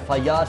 FIR,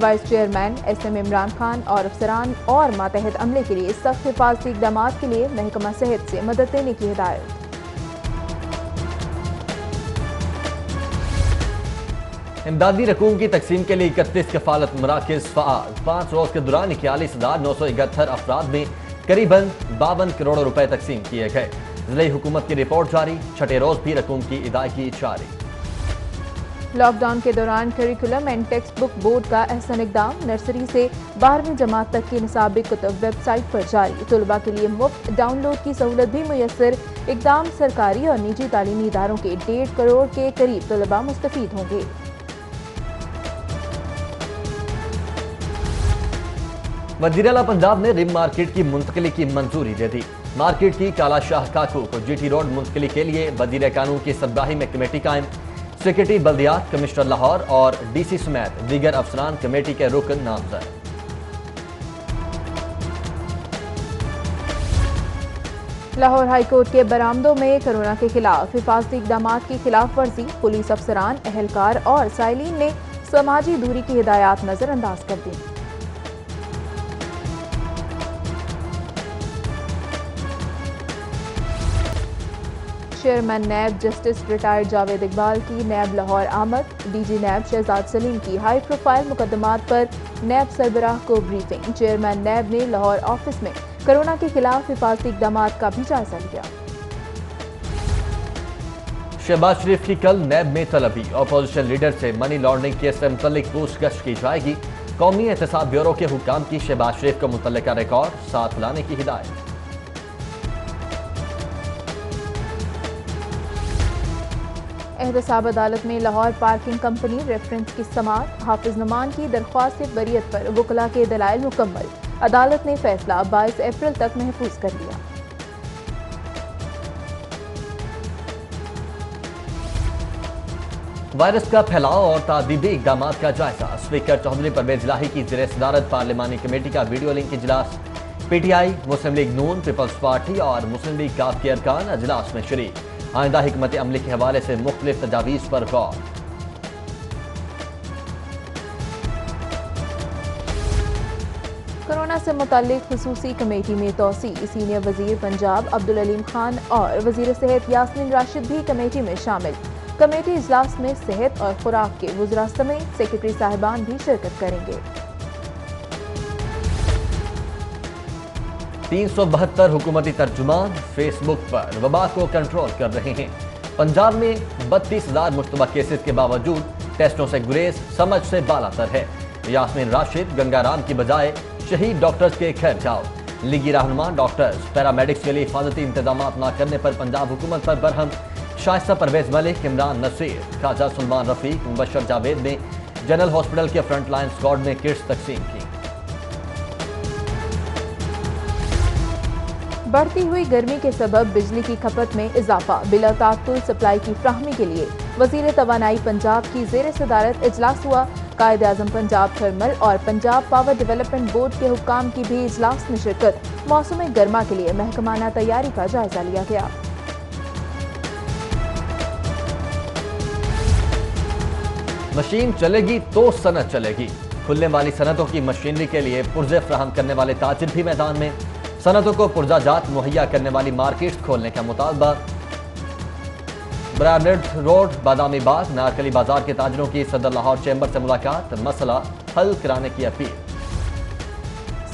vice chairman SM Imran Khan اور افسران اور ماتحت عملے کے لیے سخت حفاظتی اقدامات کے لیے محکمہ صحت سے مدد دینے کی ہدایت۔ امدادی رقوم کی تقسیم کے لیے 31 کفالت مراکز فعال۔ 5 روز کے دوران 41,971 افراد میں قریباً 52 کروڑ روپے تقسیم کیے گئے۔ ضلعی حکومت کی رپورٹ جاری، چھٹے روز بھی رقوم کی ادائیگی جاری۔ لاک ڈاؤن کے دوران curriculum and text book board کا احسن اقدام، نرسری سے 12ویں جماعت تک کی نصابی کتب ویب سائٹ پر جاری، طلباء کے لیے مفت ڈاؤن لوڈ کی سہولت بھی میسر۔ اقدام سرکاری اور نجی تعلیمی اداروں کے 1.5 کروڑ کے قریب طلباء مستفید ہوں گے۔ وزیراعلی پنجاب نے رم مارکیٹ کی منتقلی کی منظوری دے دی۔ مارکیٹ کی کالا شاہ کاکو کو GT روڈ منتقلی کے لیے وزیر قانون کی سربراہی میں کمیٹی قائم۔ سیکرٹری بلدیات، کمشنر لاہور اور DC سمیت دیگر افسران کمیٹی کے رکن نامزد۔ لاہور ہائی کورٹ کے برآمدوں میں کرونا کے خلاف حفاظتی اقدامات کی خلاف ورزی، پولیس افسران، اہلکار اور سائلین نے سماجی دوری کی ہدایات نظر انداز کر دیں۔ Chairman NAB justice retired Javed Iqbal کی نیب لاہور آمد، DG نیب شہزاد سلیم کی ہائی پروفائل مقدمات پر نیب سربراہ کو بریفنگ۔ چیئرمین نیب نے لاہور آفس میں کرونا کے خلاف حفاظتی اقدامات کا بھی جائزہ لیا۔ شہباز شریف کی کل نیب میں طلبی، اپوزیشن لیڈر سے منی لانڈرنگ کیس سے متعلق پوچھ گچھ کی جائے گی۔ قومی احتساب بیورو کے حکام کی شہباز شریف کو متعلقہ ریکارڈ ساتھ لانے کی ہدایت۔ احتساب عدالت میں لاہور پارکنگ کمپنی ریفرنس کی سماعت، حافظ نعمان کی درخواست سے بریت پر وکلاء کے دلائل مکمل، عدالت نے فیصلہ 22 اپریل تک محفوظ کر لیا۔ وائرس کا پھیلاؤ اور تعدیبی اقدامات کا جائزہ، اسپیکر چودھری پرویز الہی کی زیر صدارت پارلیمانی کمیٹی کا ویڈیو لنک اجلاس۔ PTI، مسلم لیگ نون، پیپلز پارٹی اور مسلم لیگ کاف کے ارکان اجلاس میں شریک۔ آئندہ حکمت عملی کے حوالے سے مختلف تجاویز پر غور۔ کورونا سے متعلق خصوصی کمیٹی میں توسیع، سینئر وزیر پنجاب عبدالعلیم خان اور وزیر صحت یاسمین راشد بھی کمیٹی میں شامل۔ کمیٹی اجلاس میں صحت اور خوراک کے وزراء سمیت سیکرٹری صاحبان بھی شرکت کریں گے۔ 372 حکومتی ترجمان فیس بک پر وبا کو کنٹرول کر رہے ہیں۔ پنجاب میں 32,000 مشتبہ کیسز کے باوجود ٹیسٹوں سے گریز سمجھ سے بالا تر ہے۔ یاسمین راشد گنگا رام کی بجائے شہید ڈاکٹرز کے گھر جاؤ۔ لیگی رہنما ڈاکٹرز پیرامیڈکس کے لیے حفاظتی انتظامات نہ کرنے پر پنجاب حکومت پر برہم۔ شائستہ پرویز ملک، عمران نصیر، خواجہ سلمان رفیق، مبشر جاوید نے جنرل ہاسپٹل کے فرنٹ لائن اسکواڈ میں کٹس تقسیم کی۔ بڑھتی ہوئی گرمی کے سبب بجلی کی کھپت میں اضافہ، بلا تعطل سپلائی کی فراہمی کے لیے وزیر توانائی پنجاب کی زیر صدارت اجلاس ہوا۔ قائد اعظم پنجاب تھرمل اور پنجاب پاور ڈیولپمنٹ بورڈ کے حکام کی بھی اجلاس میں شرکت۔ موسم گرما کے لیے محکمانہ تیاری کا جائزہ لیا گیا۔ مشین چلے گی تو صنعت چلے گی، کھلنے والی صنعتوں کی مشینری کے لیے پرزے فراہم کرنے والے تاجر بھی میدان میں۔ صنعتوں کو پرزہ جات مہیا کرنے والی مارکیٹس کھولنے کا مطالبہ۔ برانڈ روڈ، بادامی باغ، نارکلی بازار کے تاجروں کی صدر لاہور چیمبر سے ملاقات، مسئلہ حل کرانے کی اپیل۔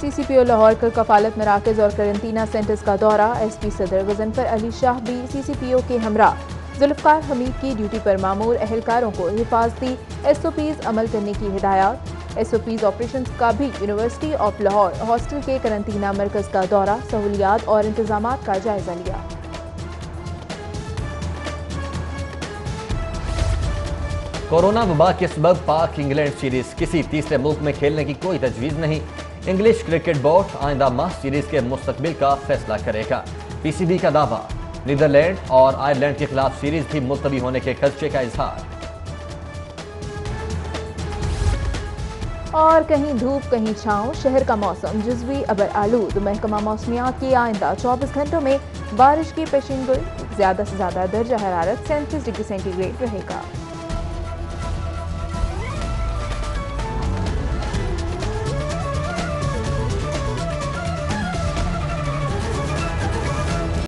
CCPO لاہور کا کفالت مراکز اور قرنطینہ سینٹرز کا دورہ، SP صدر غضنفر علی شاہ بھی CCPO کے ہمراہ۔ ذوالفقار حمید کی ڈیوٹی پر مامور اہلکاروں کو حفاظتی SOPs عمل کرنے کی ہدایات۔ SOPs آپریشنز کا بھی یونیورسٹی آف لاہور ہاسٹل کے قرنطینہ مرکز کا دورہ، سہولیات اور انتظامات کا جائزہ لیا۔ کورونا وبا کے سبب پاک انگلینڈ سیریز کسی تیسرے ملک میں کھیلنے کی کوئی تجویز نہیں۔ انگلش کرکٹ بورڈ آئندہ ماہ سیریز کے مستقبل کا فیصلہ کرے گا۔ PCB کا دعویٰ، نیدرلینڈ اور آئرلینڈ کے خلاف سیریز بھی ملتوی ہونے کے خدشے کا اظہار۔ اور کہیں دھوپ کہیں چھاؤں، شہر کا موسم جزوی ابر آلود۔ محکمہ موسمیات کی آئندہ 24 گھنٹوں میں بارش کی پیشین گوئی، زیادہ سے زیادہ درجہ حرارت 37 ڈگری سینٹی گریڈ رہے گا۔